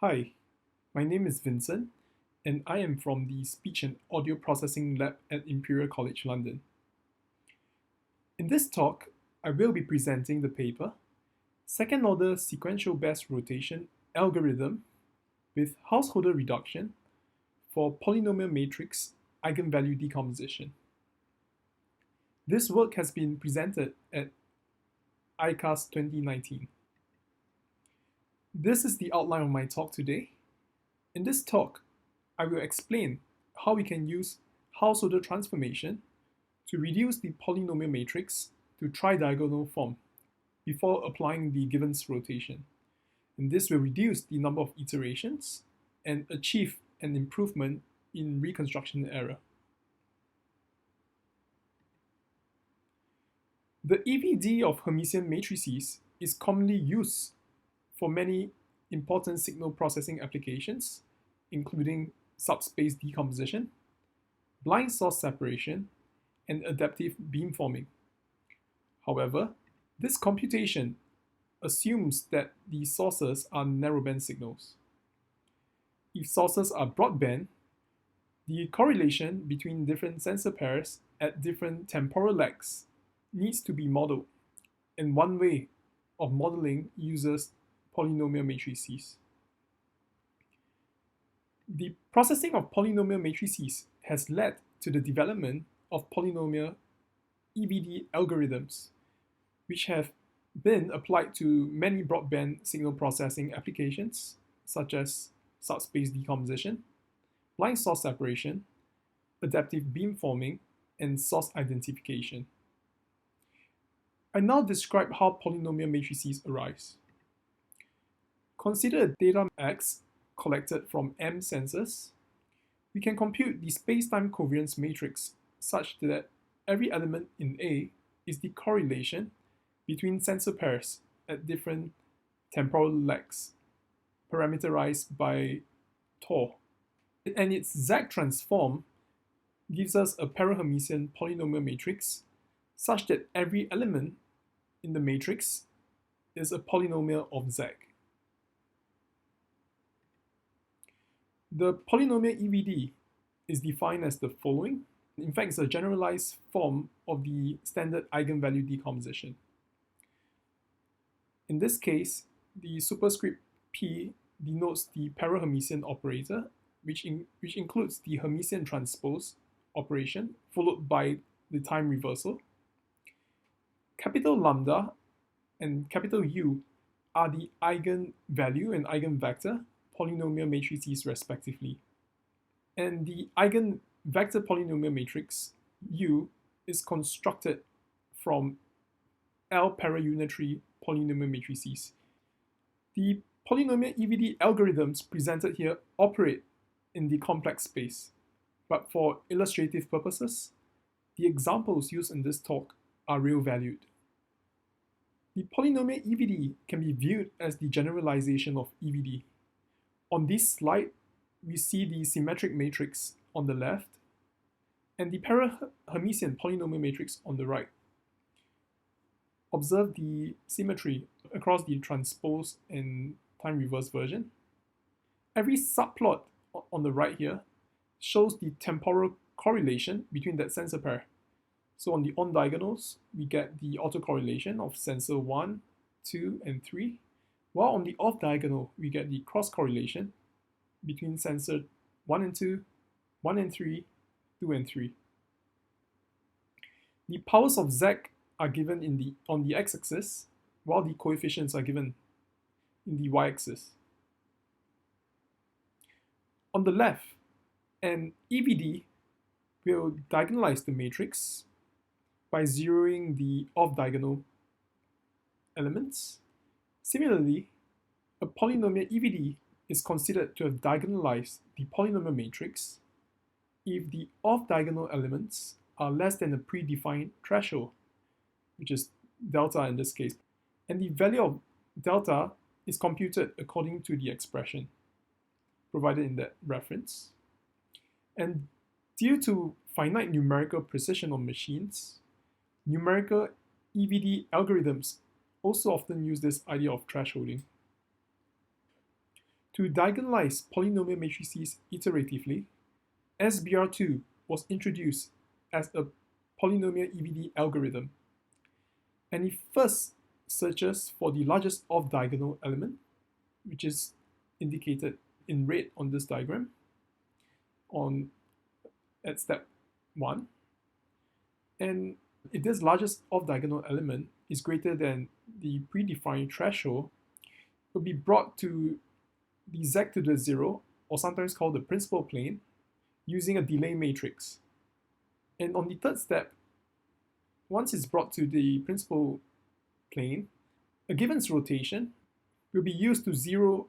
Hi, my name is Vincent, and I am from the Speech and Audio Processing Lab at Imperial College London. In this talk, I will be presenting the paper Second-Order Sequential Best Rotation Algorithm with Householder Reduction for Polynomial Matrix Eigenvalue Decomposition. This work has been presented at ICASSP2019. This is the outline of my talk today. In this talk, I will explain how we can use householder transformation to reduce the polynomial matrix to tridiagonal form before applying the Givens rotation. And this will reduce the number of iterations and achieve an improvement in reconstruction error. The EVD of Hermitian matrices is commonly used for many important signal processing applications, including subspace decomposition, blind source separation, and adaptive beamforming. However, this computation assumes that the sources are narrowband signals. If sources are broadband, the correlation between different sensor pairs at different temporal legs needs to be modeled, and one way of modeling uses polynomial matrices. The processing of polynomial matrices has led to the development of polynomial EVD algorithms, which have been applied to many broadband signal processing applications, such as subspace decomposition, blind source separation, adaptive beamforming, and source identification. I now describe how polynomial matrices arise. Consider data X collected from M sensors. We can compute the space-time covariance matrix such that every element in A is the correlation between sensor pairs at different temporal legs, parameterized by Tor. And its Z transform gives us a Parahermitian polynomial matrix such that every element in the matrix is a polynomial of Z. The polynomial EVD is defined as the following. In fact, it's a generalized form of the standard eigenvalue decomposition. In this case, the superscript P denotes the Parahermitian operator, which includes the Hermitian transpose operation, followed by the time reversal. Capital lambda and capital U are the eigenvalue and eigenvector polynomial matrices respectively. And the eigenvector polynomial matrix U is constructed from L paraunitary polynomial matrices. The polynomial EVD algorithms presented here operate in the complex space, but for illustrative purposes, the examples used in this talk are real-valued. The polynomial EVD can be viewed as the generalization of EVD. On this slide, we see the symmetric matrix on the left and the Parahermitian polynomial matrix on the right. Observe the symmetry across the transpose and time reverse version. Every subplot on the right here shows the temporal correlation between that sensor pair. So on the on-diagonals, we get the autocorrelation of sensor 1, 2, and 3, while on the off-diagonal, we get the cross-correlation between sensor 1 and 2, 1 and 3, 2 and 3. The powers of Z are given on the x-axis, while the coefficients are given in the y-axis. On the left, an EVD will diagonalize the matrix by zeroing the off-diagonal elements. Similarly, a polynomial EVD is considered to have diagonalized the polynomial matrix if the off-diagonal elements are less than a predefined threshold, which is delta in this case. And the value of delta is computed according to the expression provided in that reference. And due to finite numerical precision on machines, numerical EVD algorithms also often use this idea of thresholding. To diagonalize polynomial matrices iteratively, SBR2 was introduced as a polynomial EVD algorithm, and it first searches for the largest off-diagonal element, which is indicated in red on this diagram at step 1. And if this largest off-diagonal element is greater than the predefined threshold, it will be brought to the z to the 0, or sometimes called the principal plane, using a delay matrix. And on the third step, once it's brought to the principal plane, a given's rotation will be used to zero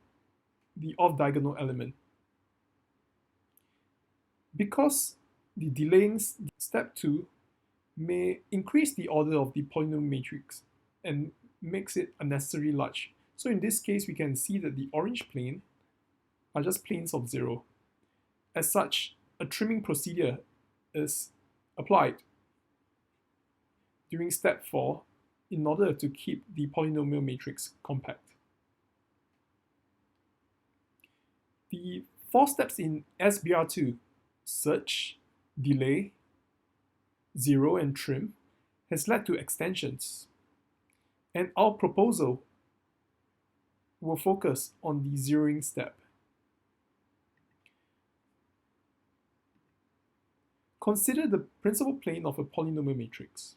the off-diagonal element. Because the delaying step 2 may increase the order of the polynomial matrix and makes it unnecessarily large. So in this case, we can see that the orange plane are just planes of 0. As such, a trimming procedure is applied during step 4 in order to keep the polynomial matrix compact. The 4 steps in SBR2, search, delay, zero, and trim, has led to extensions. And our proposal will focus on the zeroing step. Consider the principal plane of a polynomial matrix.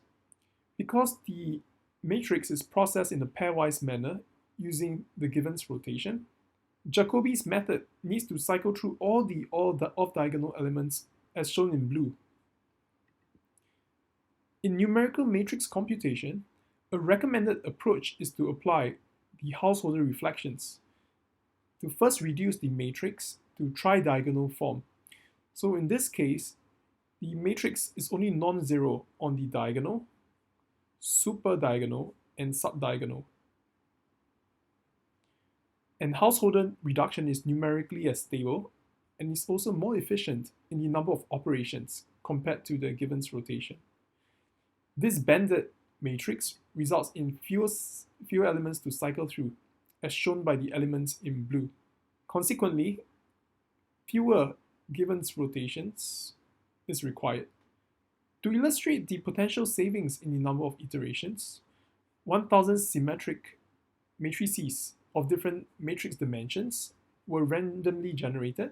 Because the matrix is processed in a pairwise manner using the given's rotation, Jacobi's method needs to cycle through all the off-diagonal elements as shown in blue. In numerical matrix computation, a recommended approach is to apply the householder reflections to first reduce the matrix to tridiagonal form. So in this case, the matrix is only non-zero on the diagonal, superdiagonal, and subdiagonal. And householder reduction is numerically as stable and is also more efficient in the number of operations compared to the given's rotation. This banded matrix results in fewer elements to cycle through, as shown by the elements in blue. Consequently, fewer given's rotations is required. To illustrate the potential savings in the number of iterations, 1000 symmetric matrices of different matrix dimensions were randomly generated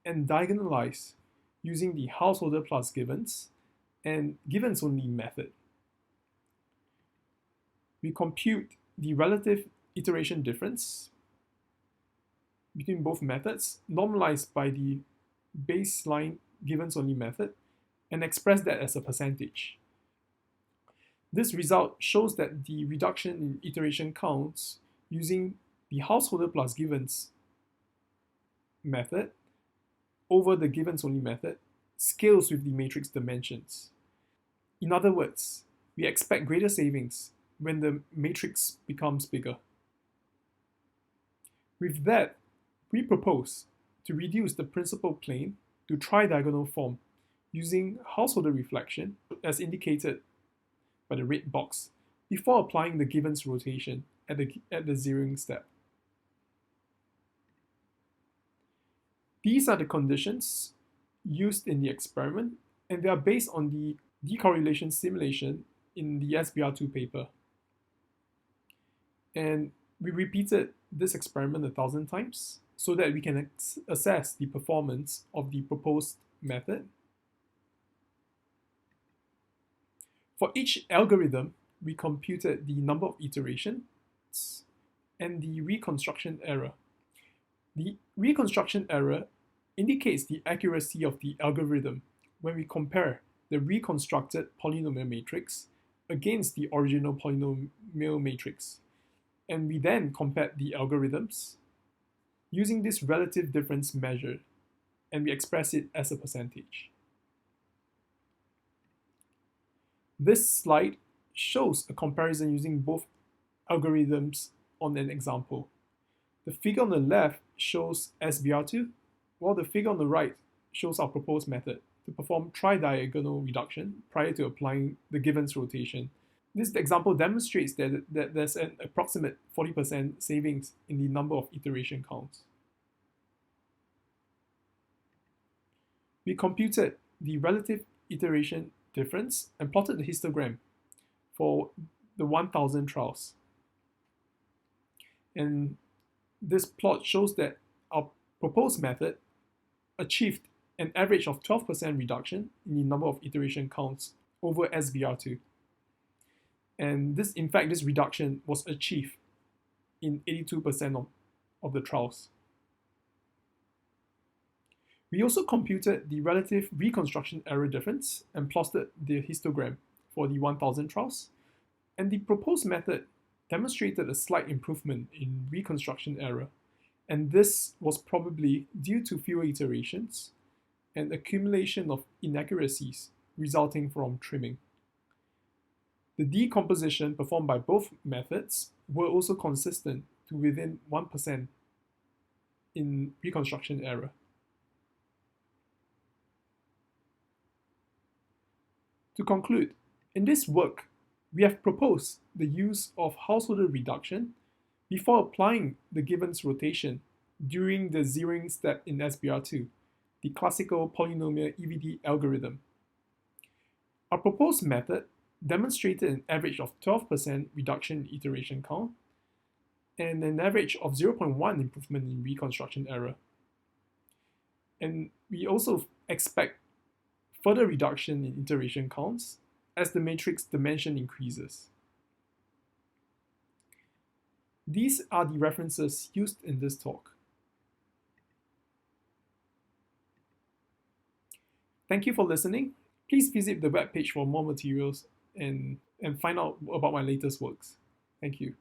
and diagonalized using the householder plus givens and givens only method. We compute the relative iteration difference between both methods, normalized by the baseline givens only method, and express that as a percentage. This result shows that the reduction in iteration counts using the householder plus givens method over the givens only method scales with the matrix dimensions. In other words, we expect greater savings when the matrix becomes bigger. With that, we propose to reduce the principal plane to tridiagonal form using householder reflection as indicated by the red box before applying the given's rotation at the zeroing step. These are the conditions used in the experiment, and they are based on the decorrelation simulation in the SBR2 paper. And we repeated this experiment 1,000 times so that we can assess the performance of the proposed method. For each algorithm, we computed the number of iterations and the reconstruction error. The reconstruction error indicates the accuracy of the algorithm when we compare the reconstructed polynomial matrix against the original polynomial matrix. And we then compared the algorithms using this relative difference measure, and we express it as a percentage. This slide shows a comparison using both algorithms on an example. The figure on the left shows SBR2, while the figure on the right shows our proposed method to perform tridiagonal reduction prior to applying the given's rotation. This example demonstrates that there's an approximate 40% savings in the number of iteration counts. We computed the relative iteration difference and plotted the histogram for the 1000 trials. And this plot shows that our proposed method achieved an average of 12% reduction in the number of iteration counts over SBR2. And in fact, this reduction was achieved in 82% of the trials. We also computed the relative reconstruction error difference and plotted the histogram for the 1000 trials. And the proposed method demonstrated a slight improvement in reconstruction error. And this was probably due to fewer iterations and accumulation of inaccuracies resulting from trimming. The decomposition performed by both methods were also consistent to within 1% in reconstruction error. To conclude, in this work, we have proposed the use of householder reduction before applying the Gibbons rotation during the zeroing step in SBR2, the classical polynomial EVD algorithm. Our proposed method demonstrated an average of 12% reduction in iteration count and an average of 0.1 improvement in reconstruction error. And we also expect further reduction in iteration counts as the matrix dimension increases. These are the references used in this talk. Thank you for listening. Please visit the webpage for more materials and find out about my latest works. Thank you.